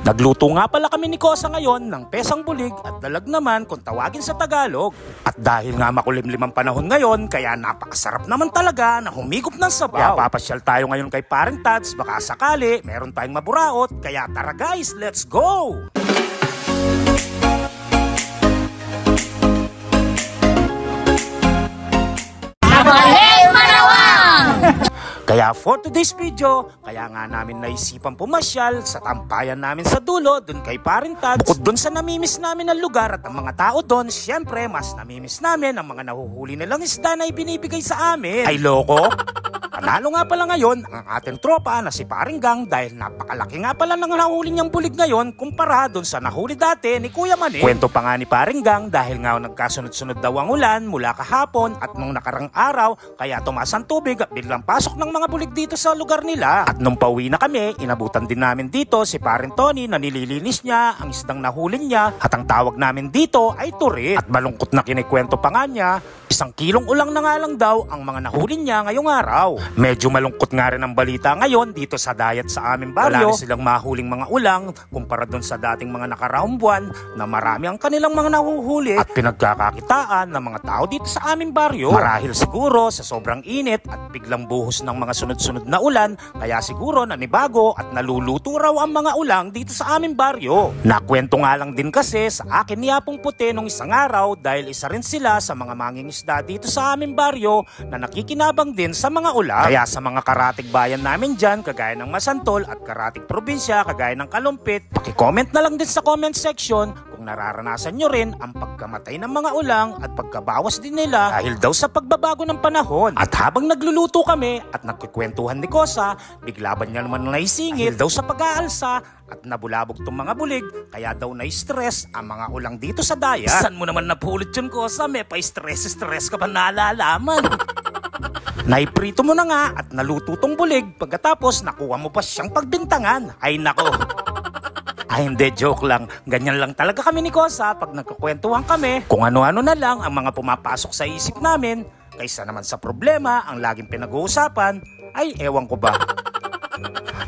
Nagluto nga pala kami ni Kosa ngayon ng pesang bulig at dalag naman kung tawagin sa Tagalog. At dahil nga makulimlim ang panahon ngayon, kaya napakasarap naman talaga na humigop ng sabaw. Kaya papasyal tayo ngayon kay Paring Tads, baka sakali meron tayong maburaot. Kaya tara guys, let's go! Kaya for today's video, kaya nga namin naisipan pumasyal sa tampayan namin sa dulo, dun kay Paring Tads. Bukod dun sa namimiss namin ang lugar at ang mga tao dun, syempre mas namimiss namin ang mga nahuhuli nilang isda na ibinibigay sa amin. Ay loko! Panalo nga pala ngayon ang ating tropa na si Paring Gang dahil napakalaki nga pala ng nahuli niyang bulig ngayon kumpara dun sa nahuli dati ni Kuya Manny. Kwento pa nga ni Paring Gang dahil nga nagkasunod-sunod daw ang ulan mula kahapon at nung nakarang araw kaya tumaas ang tubig at biglang pasok ng mga bulig dito sa lugar nila. At nung pauwi na kami, inabutan din namin dito si Paring Tony na nililinis niya ang isdang nahuli niya at ang tawag namin dito ay turit. At malungkot na kinikwento pa nga niya, 1 kilong ulang na nga lang daw ang mga nahuli niya ngayong araw. Medyo malungkot nga rin ang balita ngayon dito sa dayat sa aming baryo. Wala rin silang mahuling mga ulang kumpara dun sa dating mga nakaraang buwan na marami ang kanilang mga nahuhuli at pinagkakakitaan ng mga tao dito sa aming baryo. Marahil siguro sa sobrang init at biglang buhos ng mga sunod-sunod na ulan kaya siguro nanibago at naluluto raw ang mga ulang dito sa aming baryo. Nakwento nga lang din kasi sa akin ni Apong Puti nung isang araw dahil isa rin sila sa mga mangingisda dito sa aming baryo na nakikinabang din sa mga ulang. Kaya sa mga karatig bayan namin dyan, kagaya ng Masantol at karatig probinsya, kagaya ng Kalumpit, paki-comment na lang din sa comment section kung nararanasan nyo rin ang pagkamatay ng mga ulang at pagkabawas din nila dahil daw sa pagbabago ng panahon. At habang nagluluto kami at nagkikwentuhan ni Kosa, bigla ba niya naman naisingit dahil daw sa pag-aalsa at nabulabog tong mga bulig, kaya daw na-stress ang mga ulang dito sa daya. Saan mo naman napulot yun, Kosa? May pa-stress ka pa nalalaman. Naiprito mo na nga at naluto tong bulig, pagkatapos nakuha mo pa siyang pagbintangan. Ay nako. Ay hindi, joke lang. Ganyan lang talaga kami ni Kosa pag nagkukwentuhan kami. Kung ano-ano na lang ang mga pumapasok sa isip namin, kaysa naman sa problema ang laging pinag-uusapan, ay ewan ko ba.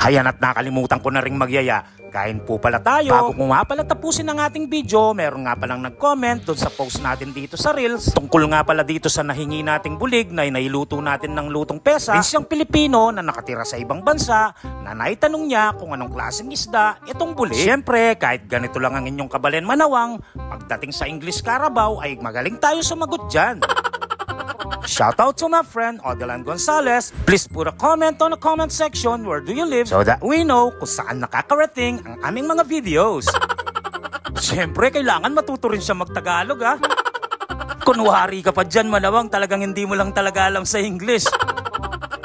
Ayan at nakalimutan ko na ring magyaya. Kain po pala tayo. Bago ko nga pala tapusin ang ating video, meron nga palang nag-comment doon sa post natin dito sa Reels. Tungkol nga pala dito sa nahingi nating bulig na nailuto natin ng lutong pesa. May siyang Pilipino na nakatira sa ibang bansa na naitanong niya kung anong klaseng isda itong bulig. Siyempre, kahit ganito lang ang inyong kabalen manawang, pagdating sa English Carabao ay magaling tayo sumagot dyan. Shout out to my friend Odelan Gonzalez. Please put a comment on the comment section where do you live so that we know kung saan nakakarating ang aming mga videos. Siyempre, kailangan matuto rin siya magtagalog ha. Kunwari ka pa dyan manawang talagang hindi mo lang talaga alam sa English.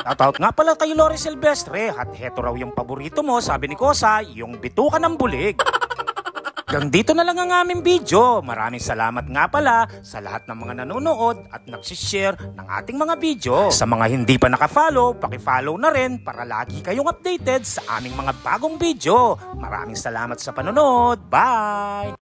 Shout out nga pala kay Lori Silvestre at heto raw yung paborito mo, sabi ni Kosa, yung bituka ng bulig. Hanggang dito na lang ang aming video. Maraming salamat nga pala sa lahat ng mga nanonood at nagsishare ng ating mga video. Sa mga hindi pa nakafollow, paki-follow na rin para lagi kayong updated sa aming mga bagong video. Maraming salamat sa panonood. Bye!